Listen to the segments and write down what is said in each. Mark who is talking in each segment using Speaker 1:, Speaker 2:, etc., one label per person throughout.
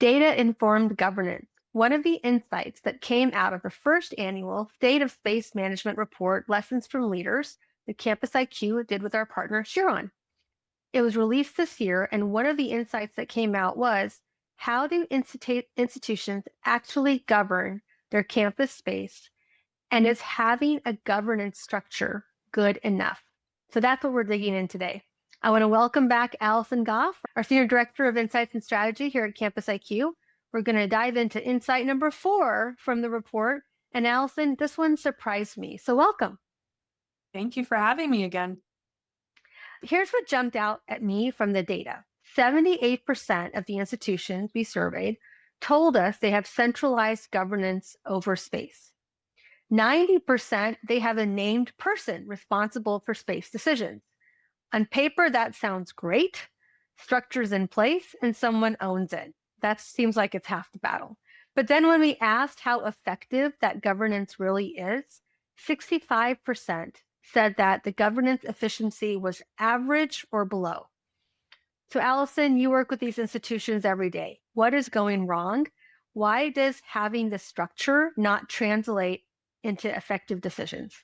Speaker 1: Data-informed governance. One of the insights that came out of the first annual State of Space Management Report, Lessons from Leaders, that CampusIQ did with our partner Huron. It was released this year, and one of the insights that came out was, how do institutions actually govern their campus space, and is having a governance structure good enough? So that's what we're digging in today. I want to welcome back Alyson Goff, our Senior Director of Insights and Strategy here at CampusIQ. We're going to dive into insight number 4 from the report. And Alyson, this one surprised me. So welcome.
Speaker 2: Thank you for having me again.
Speaker 1: Here's what jumped out at me from the data. 78% of the institutions we surveyed told us they have centralized governance over space. 90% they have a named person responsible for space decisions. On paper, that sounds great. Structure's in place and someone owns it. That seems like it's half the battle. But then when we asked how effective that governance really is, 65% said that the governance efficiency was average or below. So Alyson, you work with these institutions every day. What is going wrong? Why does having the structure not translate into effective decisions?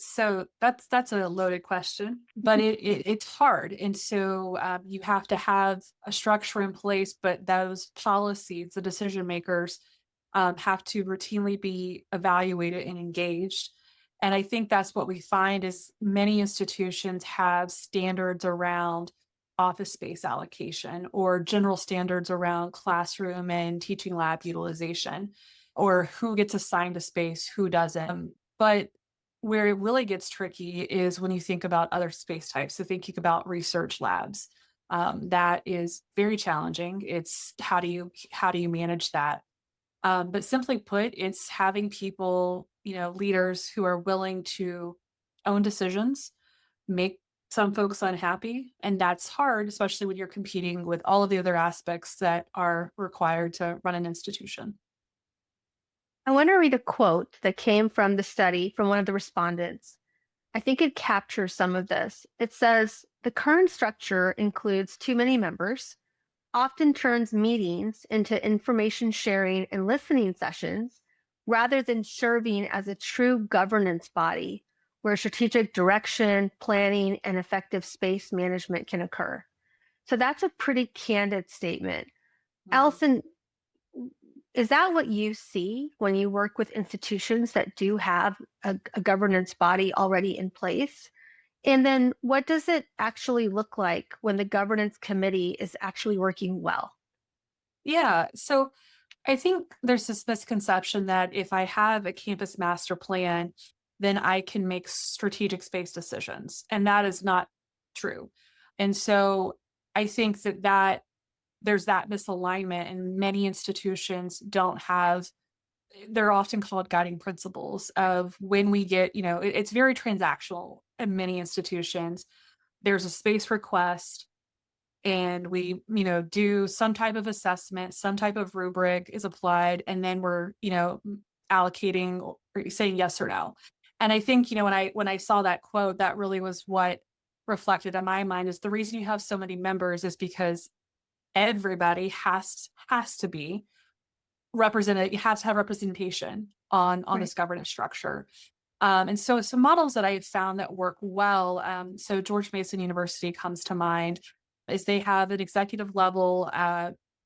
Speaker 2: So that's a loaded question, but it's hard. And so you have to have a structure in place, but those policies, the decision makers, have to routinely be evaluated and engaged. And I think that's what we find is many institutions have standards around office space allocation or general standards around classroom and teaching lab utilization or who gets assigned a space, who doesn't. But where it really gets tricky is when you think about other space types. So thinking about research labs, that is very challenging. It's how do you manage that? But simply put, it's having people, leaders who are willing to own decisions, make some folks unhappy, and that's hard, especially when you're competing with all of the other aspects that are required to run an institution.
Speaker 1: I want to read a quote that came from the study from one of the respondents. I think it captures some of this. It says, the current structure includes too many members, often turns meetings into information sharing and listening sessions, rather than serving as a true governance body where strategic direction, planning, and effective space management can occur. So that's a pretty candid statement.
Speaker 2: Mhm.
Speaker 1: Alyson, is that what you see when you work with institutions that do have a governance body already in place? And then what does it actually look like when the governance committee is actually working well?
Speaker 2: Yeah. So I think there's this misconception that if I have a campus master plan, then I can make strategic space decisions. And that is not true. And so I think that there's that misalignment, and many institutions don't have, they're often called guiding principles of when we get, it's very transactional in many institutions. There's a space request and we do some type of assessment, some type of rubric is applied, and then we're allocating or saying yes or no. And I think when I saw that quote, that really was what reflected in my mind is the reason you have so many members is because everybody has to be represented. You have to have representation on
Speaker 1: Right.
Speaker 2: this governance structure. And so some models that I have found that work well, so George Mason University comes to mind, is they have an executive level,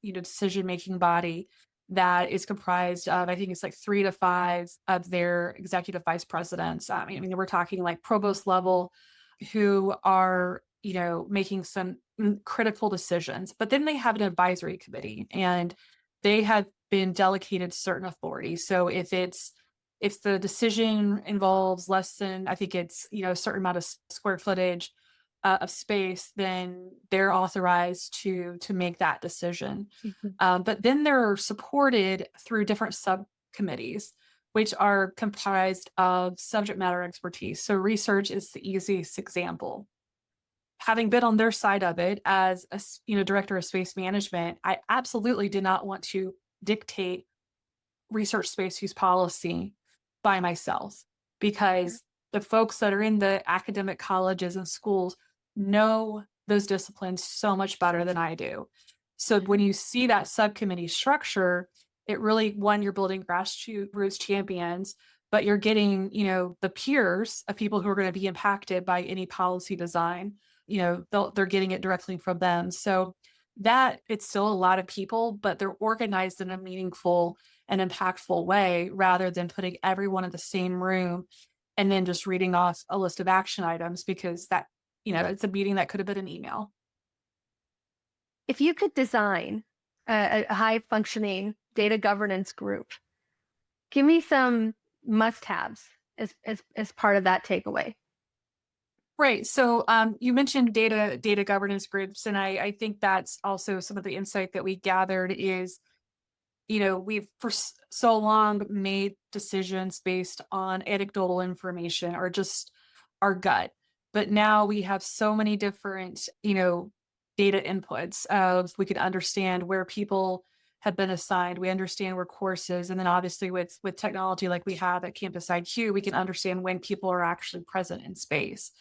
Speaker 2: decision-making body that is comprised of, I think it's like 3 to 5 of their executive vice presidents. I mean, we're talking like provost level who are, making some critical decisions, but then they have an advisory committee and they have been delegated certain authorities. So if the decision involves less than, I think it's, a certain amount of square footage of space, then they're authorized to make that decision.
Speaker 1: Mhm.
Speaker 2: But then they're supported through different subcommittees, which are comprised of subject matter expertise. So research is the easiest example. Having been on their side of it as director of space management, I absolutely did not want to dictate research space use policy by myself
Speaker 1: Yeah.
Speaker 2: because the folks that are in the academic colleges and schools know those disciplines so much better than I do. So when you see that subcommittee structure, it really, one, you're building grassroots champions, but you're getting, the peers of people who are going to be impacted by any policy design. They're getting it directly from them. So that it's still a lot of people, but they're organized in a meaningful and impactful way rather than putting everyone in the same room and then just reading off a list of action items because that, it's a meeting that could have been an email.
Speaker 1: If you could design a high functioning data governance group, give me some must haves as part of that takeaway.
Speaker 2: Right. So you mentioned data governance groups, and I think that's also some of the insight that we gathered is, we've for so long made decisions based on anecdotal information or just our gut. But now we have so many different, data inputs of we can understand where people have been assigned. We understand where courses, and then obviously with technology like we have at Campus IQ, we can understand when people are actually present in space.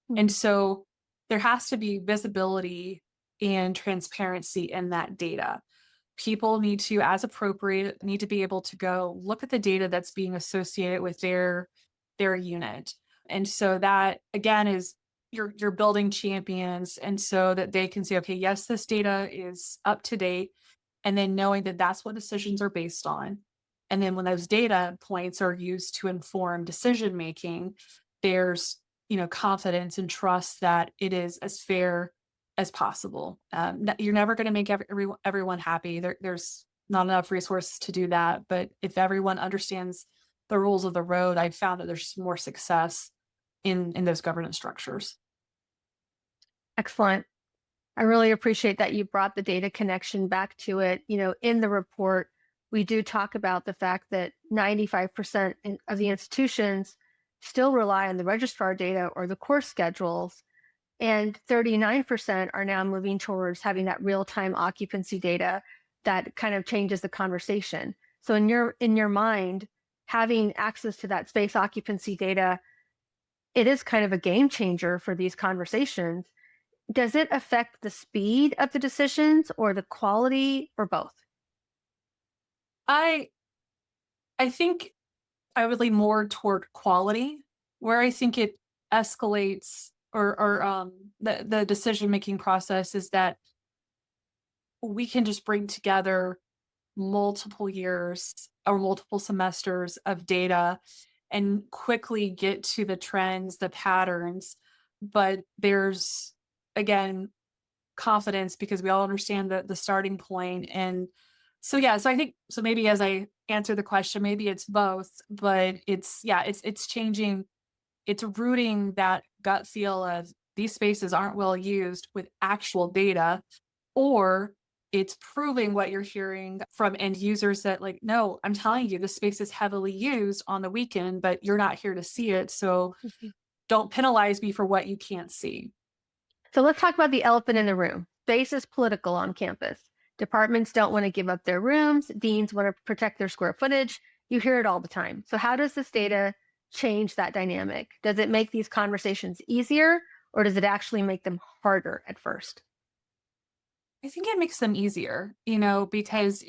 Speaker 2: And
Speaker 1: Mm.
Speaker 2: so there has to be visibility and transparency in that data. People need to, as appropriate, need to be able to go look at the data that's being associated with their unit. And so that again is you're building champions and so that they can say, okay, yes, this data is up to date. And then knowing that that's what decisions are based on. And then when those data points are used to inform decision making, there's confidence and trust that it is as fair as possible. You're never going to make everyone happy. There's not enough resources to do that. But if everyone understands the rules of the road, I've found that there's more success in those governance structures.
Speaker 1: Excellent. I really appreciate that you brought the data connection back to it. In the report, we do talk about the fact that 95% of the institutions still rely on the registrar data or the course schedules, and 39% are now moving towards having that real-time occupancy data that kind of changes the conversation. So in your mind, having access to that space occupancy data, it is kind of a game changer for these conversations. Does it affect the speed of the decisions or the quality or both?
Speaker 2: I I think I would lean more toward quality, where I think it escalates or the decision making process is that we can just bring together multiple years or multiple semesters of data and quickly get to the trends, the patterns. But there's again confidence because we all understand the starting point. And so yeah, so I think so maybe as I answer the question, maybe it's both, but it's changing, it's rooting that gut feel of these spaces aren't well used with actual data, or it's proving what you're hearing from end users that like, no, I'm telling you, this space is heavily used on the weekend, but you're not here to see it. So
Speaker 1: Mhm.
Speaker 2: don't penalize me for what you can't see.
Speaker 1: So let's talk about the elephant in the room. Space is political on campus. Departments don't want to give up their rooms. Deans want to protect their square footage. You hear it all the time. So how does this data change that dynamic? Does it make these conversations easier, or does it actually make them harder at first?
Speaker 2: I think it makes them easier, because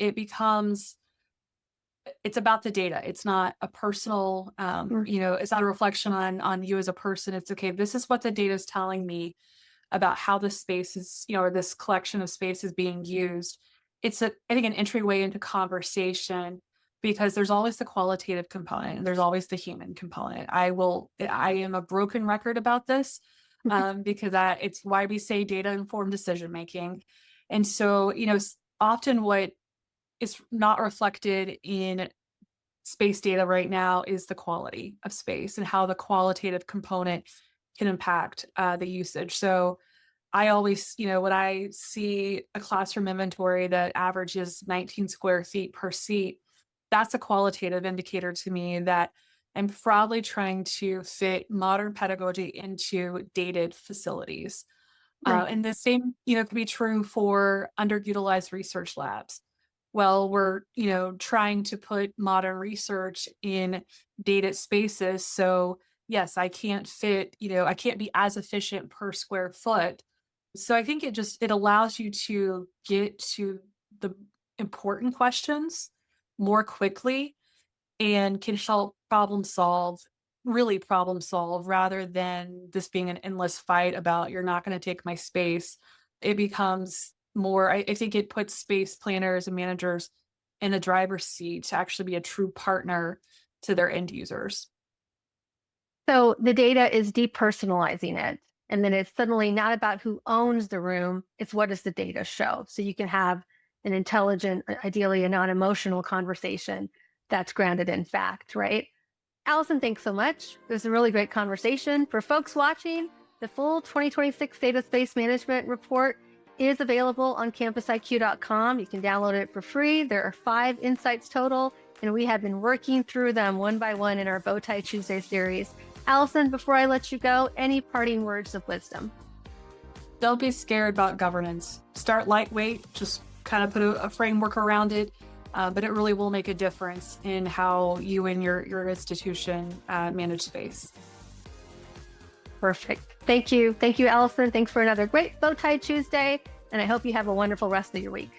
Speaker 2: it's about the data. It's not a personal,
Speaker 1: Mm.
Speaker 2: it's not a reflection on you as a person. It's okay. This is what the data is telling me about how this space is, or this collection of space is being used. It's I think an entryway into conversation because there's always the qualitative component and there's always the human component. I am a broken record about this because it's why we say data informed decision making. And so, often what is not reflected in space data right now is the quality of space and how the qualitative component can impact the usage. So I always, when I see a classroom inventory that averages 19 square feet per seat, that's a qualitative indicator to me that I'm probably trying to fit modern pedagogy into dated facilities.
Speaker 1: Right.
Speaker 2: And the same, could be true for underutilized research labs. Well, we're, trying to put modern research in dated spaces. So yes, I can't fit, I can't be as efficient per square foot So I think it allows you to get to the important questions more quickly and can help really problem solve rather than this being an endless fight about you're not going to take my space. It becomes more, I think it puts space planners and managers in a driver's seat to actually be a true partner to their end users.
Speaker 1: So the data is depersonalizing it. And then it's suddenly not about who owns the room, it's what does the data show. So you can have an intelligent, ideally a non emotional conversation that's grounded in fact, right? Alyson, thanks so much. It was a really great conversation. For folks watching, the full 2026 Data Space Management Report is available on CampusIQ.com. You can download it for free. There are 5 insights total, and we have been working through them one by one in our Bowtie Tuesday series. Alyson, before I let you go, any parting words of wisdom?
Speaker 2: Don't be scared about governance. Start lightweight, just kind of put a framework around it. But it really will make a difference in how you and your institution manage space.
Speaker 1: Perfect. Thank you. Thank you, Alyson. Thanks for another great Bowtie Tuesday. And I hope you have a wonderful rest of your week.